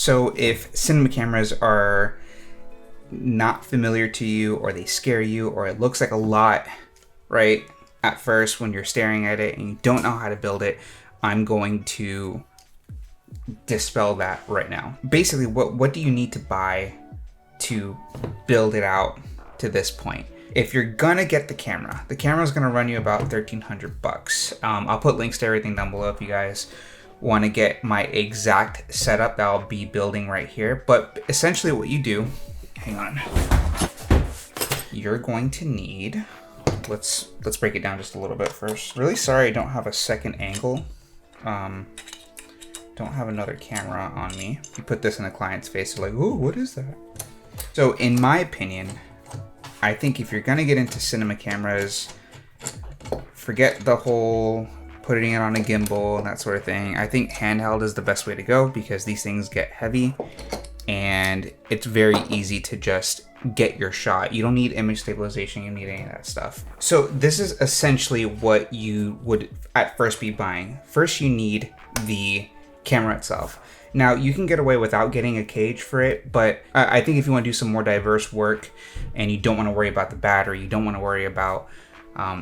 So if cinema cameras are not familiar to you, or they scare you, or it looks like a lot, right, at first when you're staring at it and you don't know how to build it, I'm going to dispel that right now. Basically, what do you need to buy to build it out to this point? If you're gonna get the camera is gonna run you about $1,300. I'll put links to everything down below if you guys want to get my exact setup that I'll be building right here. But essentially what you do, hang on, you're going to need, let's break it down just a little bit first. Really sorry I don't have a second angle. Don't have another camera on me. You put this in a client's face, they're like, "Ooh, what is that?" So in my opinion, I think if you're gonna get into cinema cameras, forget the whole putting it on a gimbal and that sort of thing. I think handheld is the best way to go because these things get heavy and it's very easy to just get your shot. You don't need image stabilization, you don't need any of that stuff. So this is essentially what you would at first be buying. First, you need the camera itself. Now you can get away without getting a cage for it, but I think if you want to do some more diverse work and you don't want to worry about the battery, you don't want to worry about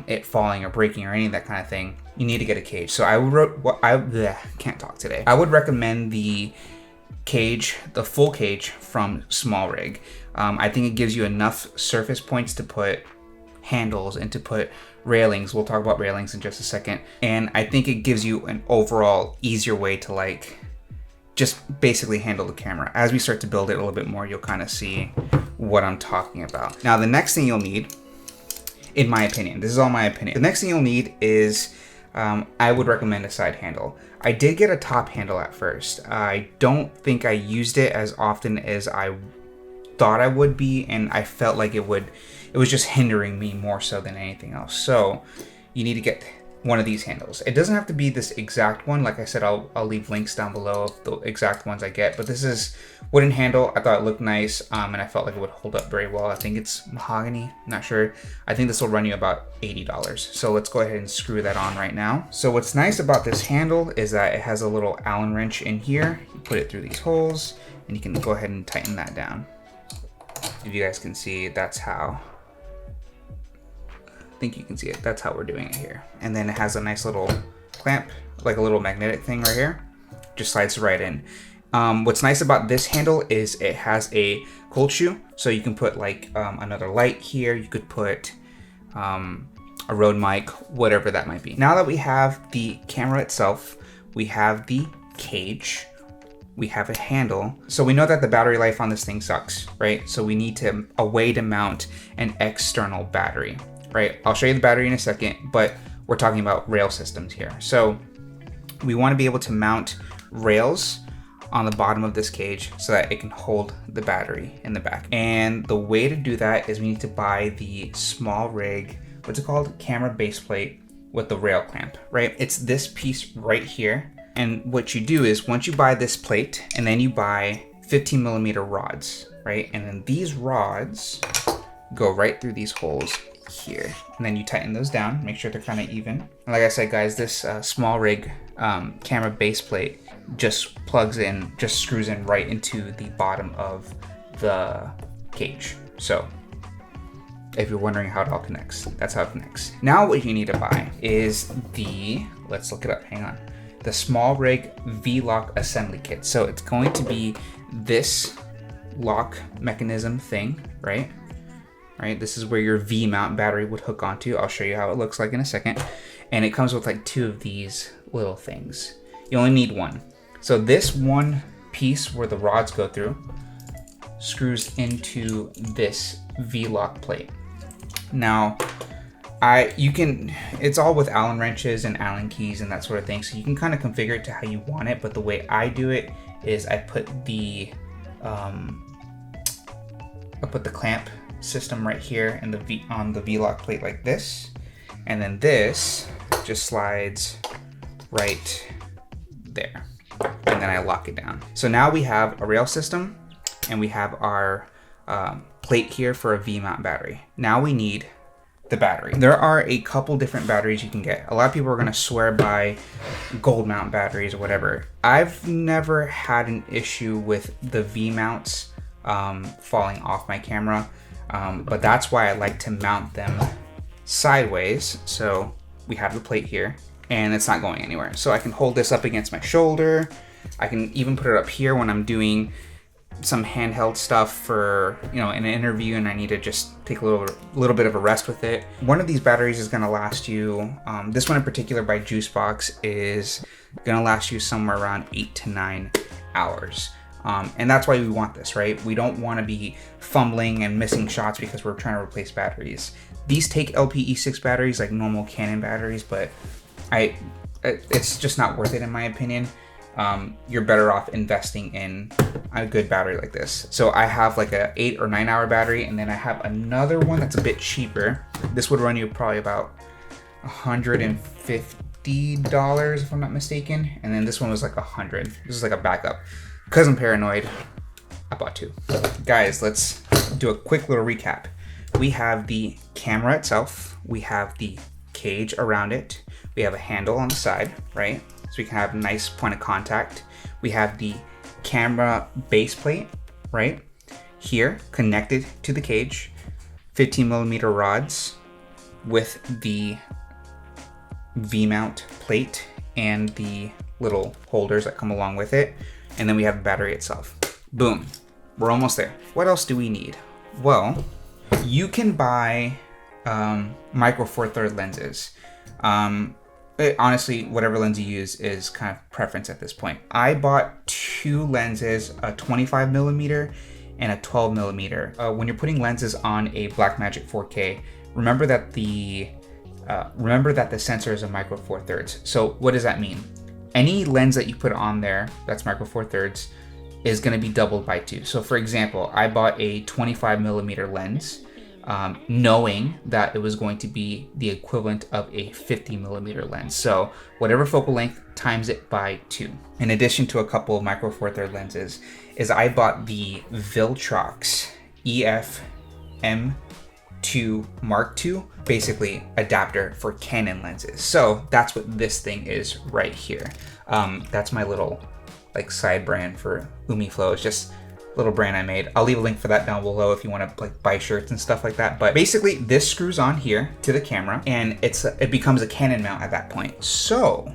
it falling or breaking or any of that kind of thing, you need to get a cage. So I would recommend the cage, the full cage from Small Rig. I think it gives you enough surface points to put handles and to put railings. We'll talk about railings in just a second. And I think it gives you an overall easier way to like just basically handle the camera. As we start to build it a little bit more, you'll kind of see what I'm talking about. Now, the next thing you'll need, in my opinion, this is all my opinion, the next thing you'll need is, I would recommend a side handle. I did get a top handle at first. I don't think I used it as often as I thought I would be, and I felt like it was just hindering me more so than anything else. So you need to get one of these handles. It doesn't have to be this exact one. Like I said, I'll leave links down below of the exact ones I get, but this is wooden handle. I thought it looked nice, and I felt like it would hold up very well. I think it's mahogany, I'm not sure. I think this will run you about $80. So let's go ahead and screw that on right now. So what's nice about this handle is that it has a little Allen wrench in here. You put it through these holes and you can go ahead and tighten that down. If you guys can see, that's how, I think you can see it. That's how we're doing it here. And then it has a nice little clamp, like a little magnetic thing right here. Just slides right in. What's nice about this handle is it has a cold shoe. So you can put like another light here. You could put a Rode mic, whatever that might be. Now that we have the camera itself, we have the cage, we have a handle. So we know that the battery life on this thing sucks, right? So we need a way to mount an external battery. Right, I'll show you the battery in a second, but we're talking about rail systems here. So we want to be able to mount rails on the bottom of this cage so that it can hold the battery in the back. And the way to do that is we need to buy the Small Rig, what's it called? Camera base plate with the rail clamp, right? It's this piece right here. And what you do is once you buy this plate and then you buy 15mm rods, right? And then these rods go right through these holes here, and then you tighten those down, make sure they're kind of even. And like I said, guys, this Small Rig camera base plate just plugs in, just screws in right into the bottom of the cage. So if you're wondering how it all connects, that's how it connects. Now what you need to buy is the, let's look it up, hang on, the Small Rig V-Lock assembly kit. So it's going to be this lock mechanism thing, right? Right, this is where your V-mount battery would hook onto. I'll show you how it looks like in a second. And it comes with like 2 of these little things. You only need one. So this one piece where the rods go through screws into this V-lock plate. Now, it's all with Allen wrenches and Allen keys and that sort of thing. So you can kind of configure it to how you want it. But the way I do it is I put the clamp system right here in on the V-lock plate like this, and then this just slides right there, and then I lock it down. So now we have a rail system and we have our plate here for a V-mount battery. Now we need the battery. There are a couple different batteries you can get. A lot of people are gonna swear by gold mount batteries or whatever. I've never had an issue with the V mounts falling off my camera, but that's why I like to mount them sideways. So we have the plate here and it's not going anywhere. So I can hold this up against my shoulder. I can even put it up here when I'm doing some handheld stuff for, you know, in an interview and I need to just take a little bit of a rest with it. One of these batteries is going to last you, this one in particular by Juicebox is going to last you somewhere around 8 to 9 hours. And that's why we want this, right? We don't want to be fumbling and missing shots because we're trying to replace batteries. These take LPE6 batteries like normal Canon batteries, but it's just not worth it in my opinion. You're better off investing in a good battery like this. So I have like a 8 or 9 hour battery, and then I have another one that's a bit cheaper. This would run you probably about $150 if I'm not mistaken. And then this one was like $100. This is like a backup. Because I'm paranoid, I bought two. Guys, let's do a quick little recap. We have the camera itself. We have the cage around it. We have a handle on the side, right? So we can have a nice point of contact. We have the camera base plate, right? Here, connected to the cage. 15mm rods with the V-mount plate and the little holders that come along with it. And then we have the battery itself. Boom, we're almost there. What else do we need? Well, you can buy micro four third lenses. Honestly, whatever lens you use is kind of preference at this point. I bought two lenses, a 25mm and a 12mm. When you're putting lenses on a Blackmagic 4K, remember that the sensor is a micro four thirds. So what does that mean? Any lens that you put on there that's micro four thirds is going to be doubled by 2. So for example, I bought a 25mm lens, knowing that it was going to be the equivalent of a 50mm lens. So whatever focal length times it by 2. In addition to a couple of micro four third lenses, is I bought the Viltrox EF M2 Mark II, basically adapter for Canon lenses. So that's what this thing is right here. That's my little like side brand for UmiFlow. It's just little brand I made. I'll leave a link for that down below if you want to like buy shirts and stuff like that. But basically this screws on here to the camera and it becomes a Canon mount at that point. So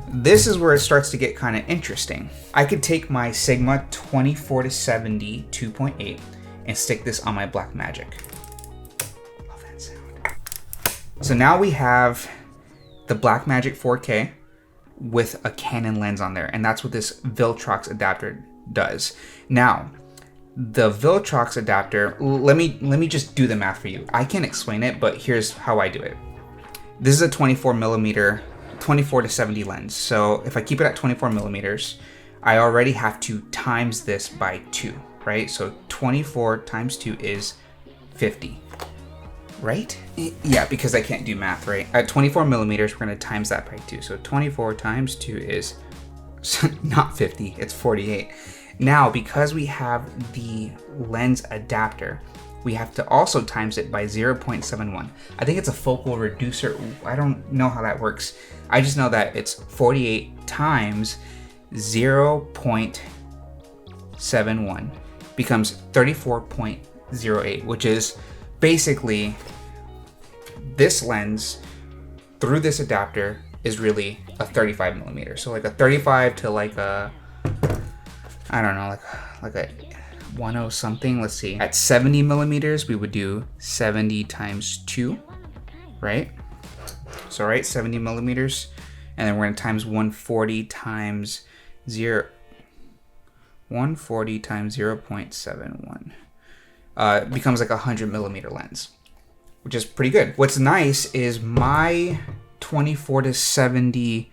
this is where it starts to get kind of interesting. I could take my Sigma 24-70 2.8 and stick this on my Blackmagic. Love that sound. So now we have the Blackmagic 4K with a Canon lens on there, and that's what this Viltrox adapter does. Now, the Viltrox adapter, let me just do the math for you. I can't explain it, but here's how I do it. This is a 24mm 24-70 lens. So if I keep it at 24mm, I already have to times this by 2, right? So 24 times 2 is 50, right? Yeah, because I can't do math, right? At 24mm, we're gonna times that by 2. So 24 times 2 is not 50, it's 48. Now, because we have the lens adapter, we have to also times it by 0.71. I think it's a focal reducer. I don't know how that works. I just know that it's 48 times 0.71 becomes 34.08, which is basically this lens through this adapter is really a 35mm. So like a 35 to like a, I don't know, like a 10 something. Let's see. At 70mm, we would do 70 times 2, right? So right, 70mm, and then we're gonna times 140 times 0.71. It becomes like a 100mm lens, which is pretty good. What's nice is my 24-70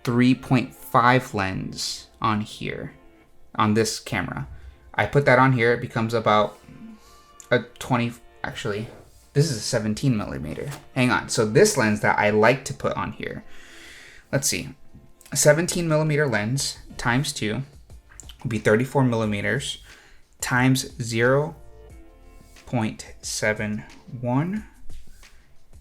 3.5 lens on here, on this camera. I put that on here, it becomes about a 20, actually, this is a 17mm. Hang on, so this lens that I like to put on here, let's see, a 17mm lens times 2 would be 34mm times 0.71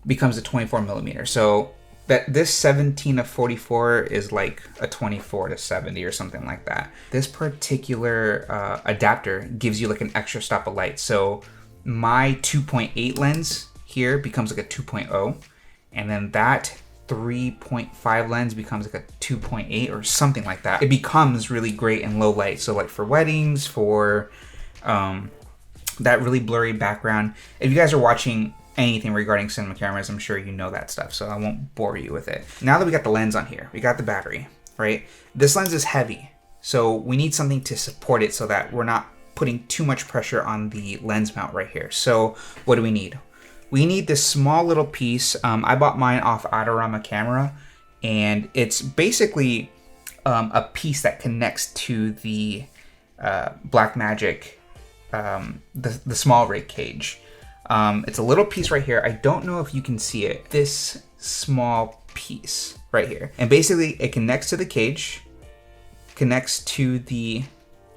becomes a 24 millimeter. So that this 17 to 44 is like a 24 to 70 or something like that. This particular adapter gives you like an extra stop of light. So my 2.8 lens here becomes like a 2.0, and then that 3.5 lens becomes like a 2.8 or something like that. It becomes really great in low light. So like for weddings, for that really blurry background. If you guys are watching anything regarding cinema cameras, I'm sure you know that stuff, so I won't bore you with it. Now that we got the lens on here, we got the battery, right? This lens is heavy, so we need something to support it so that we're not putting too much pressure on the lens mount right here. So what do we need? We need this small little piece. I bought mine off Adorama Camera, and it's basically a piece that connects to the Blackmagic, the small rig cage. It's a little piece right here. I don't know if you can see it. This small piece right here. And basically it connects to the cage, connects to the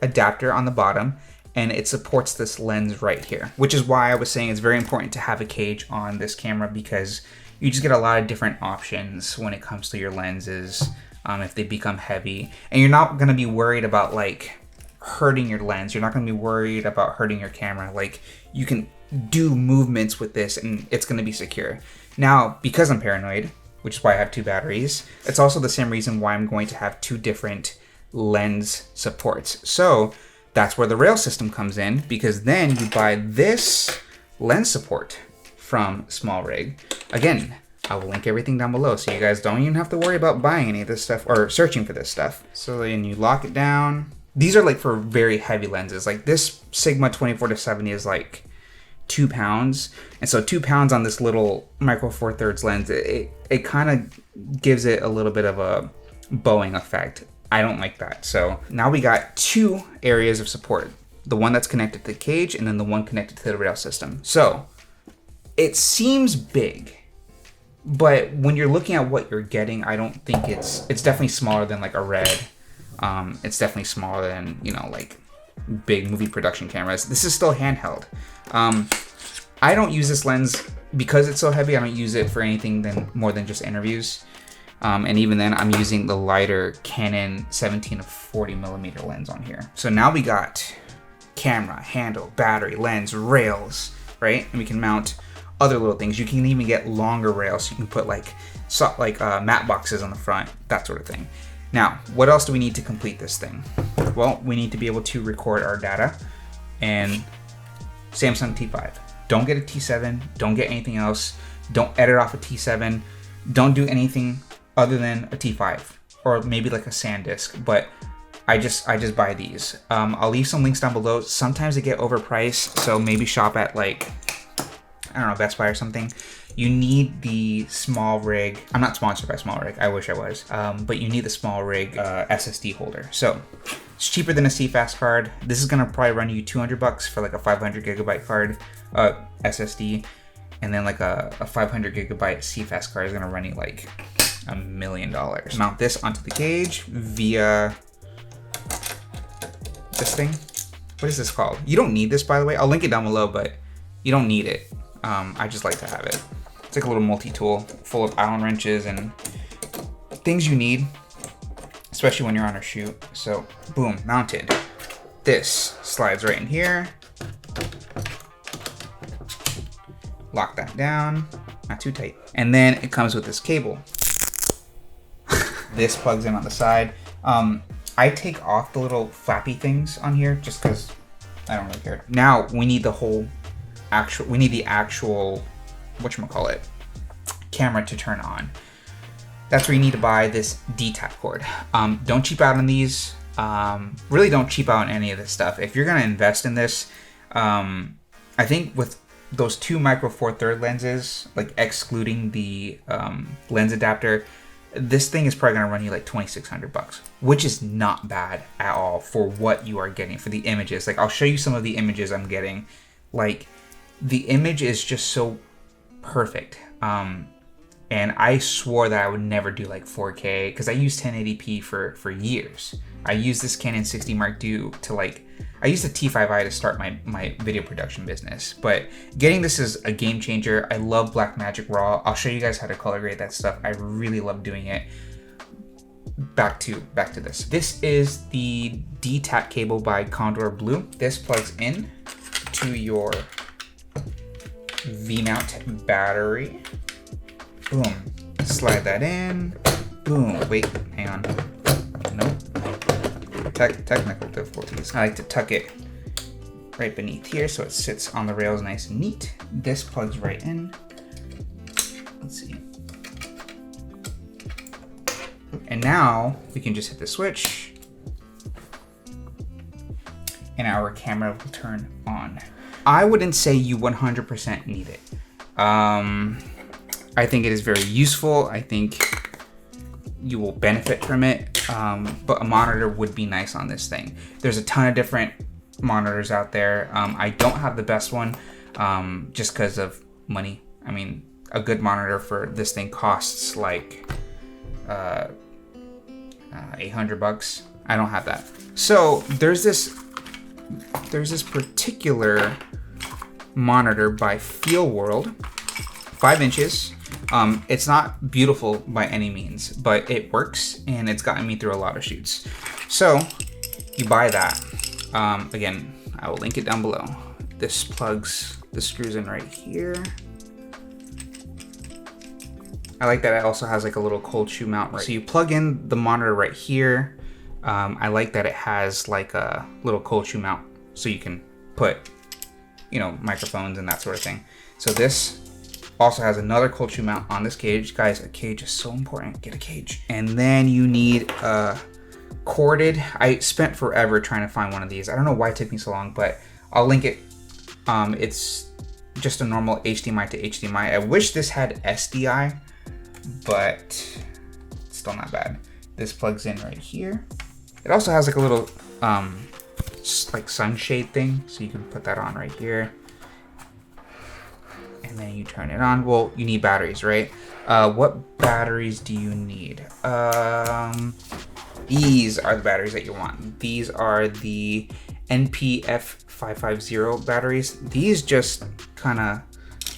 adapter on the bottom, and it supports this lens right here, which is why I was saying it's very important to have a cage on this camera, because you just get a lot of different options when it comes to your lenses if they become heavy. And you're not gonna be worried about like hurting your lens. You're not gonna be worried about hurting your camera. Like, you can do movements with this and it's going to be secure. Now, because I'm paranoid, which is why I have two batteries, it's also the same reason why I'm going to have two different lens supports. So that's where the rail system comes in, because then you buy this lens support from Small Rig. Again, I will link everything down below so you guys don't even have to worry about buying any of this stuff or searching for this stuff. So then you lock it down. These are like for very heavy lenses. Like this Sigma 24 to 70 is like 2 pounds, and so 2 pounds on this little micro four thirds lens, it kind of gives it a little bit of a bowing effect. I don't like that. So now we got two areas of support, the one that's connected to the cage and then the one connected to the rail system. So it seems big, but when you're looking at what you're getting, I don't think it's definitely smaller than like a Red. It's definitely smaller than, you know, like big movie production cameras. This is still handheld. I don't use this lens because it's so heavy. I don't use it for anything more than just interviews. And even then, I'm using the lighter Canon 17 to 40 millimeter lens on here. So now we got camera, handle, battery, lens, rails, right? And we can mount other little things. You can even get longer rails. So you can put like matte boxes on the front, that sort of thing. Now, what else do we need to complete this thing? Well, we need to be able to record our data, and Samsung T5. Don't get a T7, don't get anything else. Don't edit off a T7. Don't do anything other than a T5 or maybe like a SanDisk, but I just buy these. I'll leave some links down below. Sometimes they get overpriced, so maybe shop at like, I don't know, Best Buy or something. You need the Small Rig. I'm not sponsored by Small Rig. I wish I was. But you need the Small Rig SSD holder. So it's cheaper than a CFast card. This is gonna probably run you $200 for like a 500 gigabyte card SSD, and then like a 500 gigabyte CFast card is gonna run you like $1 million. Mount this onto the cage via this thing. What is this called? You don't need this, by the way. I'll link it down below, but you don't need it. I just like to have it. It's like a little multi-tool full of Allen wrenches and things you need, especially when you're on a shoot. So boom, mounted. This slides right in here. Lock that down, not too tight. And then it comes with this cable. This plugs in on the side. I take off the little flappy things on here just because I don't really care. Now we need the actual whatchamacallit, camera to turn on. That's where you need to buy this D-tap cord. Don't cheap out on these. Really don't cheap out on any of this stuff. If you're gonna invest in this, I think with those two micro four third lenses, like excluding the lens adapter, this thing is probably gonna run you like $2,600, which is not bad at all for what you are getting, for the images. Like, I'll show you some of the images I'm getting. Like, the image is just so perfect. And I swore that I would never do like 4K because I used 1080p for years. I used this Canon 60 Mark II to like, I used a T5i to start my video production business, but getting this is a game changer. I love Blackmagic RAW. I'll show you guys how to color grade that stuff. I really love doing it. Back to this. This is the DTAC cable by Condor Blue. This plugs in to your V-mount battery. Boom. Slide that in. Boom. Wait, hang on. Nope. Technical difficulties. I like to tuck it right beneath here so it sits on the rails nice and neat. This plugs right in. Let's see. And now we can just hit the switch and our camera will turn on. I wouldn't say you 100% need it. I think it is very useful. I think you will benefit from it, but a monitor would be nice on this thing. There's a ton of different monitors out there. I don't have the best one just because of money. I mean, a good monitor for this thing costs like 800 bucks. I don't have that. So there's this particular monitor by Feel World, 5 inches. It's not beautiful by any means, but it works and it's gotten me through a lot of shoots. So you buy that. Again, I will link it down below. This plugs the screws in right here. I like that it also has like a little cold shoe mount. Right. So you plug in the monitor right here. I like that it has like a little cold shoe mount so you can put, you know, microphones and that sort of thing. So this also has another cold shoe mount on this cage. Guys, a cage is so important. Get a cage. And then you need a corded. I spent forever trying to find one of these. I don't know why it took me so long, but I'll link it. It's just a normal HDMI to HDMI. I wish this had SDI, but it's still not bad. This plugs in right here. It also has like a little like sunshade thing, so you can put that on right here. And then you turn it on. Well, you need batteries, right? What batteries do you need? These are the batteries that you want. These are the NPF550 batteries. These just kind of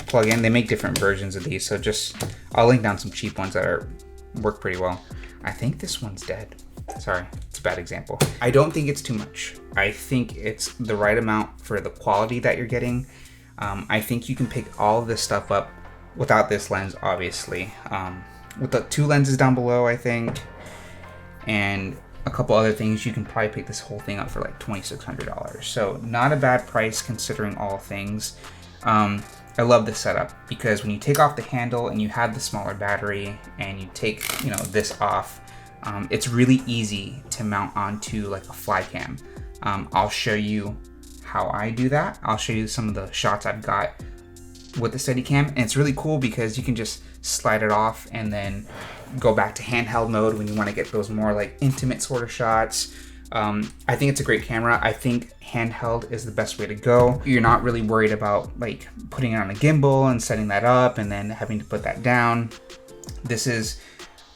plug in. They make different versions of these, so I'll link down some cheap ones that work pretty well. I think this one's dead. Sorry, it's a bad example. I don't think it's too much. I think it's the right amount for the quality that you're getting. I think you can pick all of this stuff up without this lens, obviously. With the 2 lenses down below, I think, and a couple other things, you can probably pick this whole thing up for like $2,600. So not a bad price considering all things. I love this setup because when you take off the handle and you have the smaller battery and you take, you know, this off, it's really easy to mount onto like a fly cam. I'll show you how I do that. I'll show you some of the shots I've got with the Steadicam, and it's really cool because you can just slide it off and then go back to handheld mode when you want to get those more like intimate sort of shots. I think it's a great camera. I think handheld is the best way to go. You're not really worried about like putting it on a gimbal and setting that up and then having to put that down. This is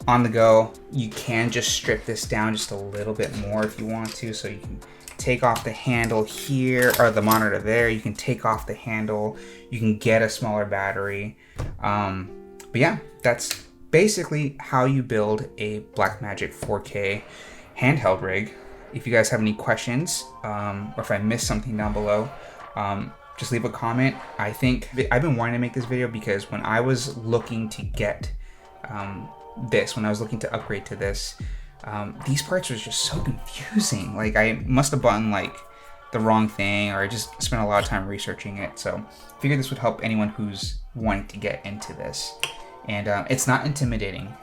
on the go. You can just strip this down just a little bit more if you want to, so you can take off the handle here, or the monitor there. You can take off the handle. You can get a smaller battery. But yeah, that's basically how you build a Blackmagic 4K handheld rig. If you guys have any questions, or if I missed something down below, just leave a comment. I think I've been wanting to make this video because when I was looking to get when I was looking to upgrade to this, these parts was just so confusing. Like I must have bought like the wrong thing, or I just spent a lot of time researching it. So I figured this would help anyone who's wanting to get into this. And it's not intimidating.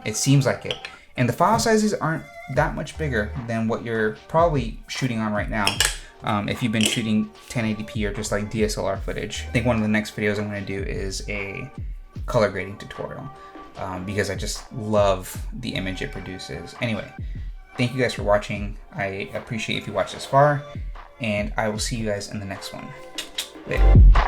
It seems like it. And the file sizes aren't that much bigger than what you're probably shooting on right now. If you've been shooting 1080p or just like DSLR footage. I think one of the next videos I'm going to do is a color grading tutorial. Because I just love the image it produces. Anyway, thank you guys for watching. I appreciate if you watched this far, and I will see you guys in the next one. Later.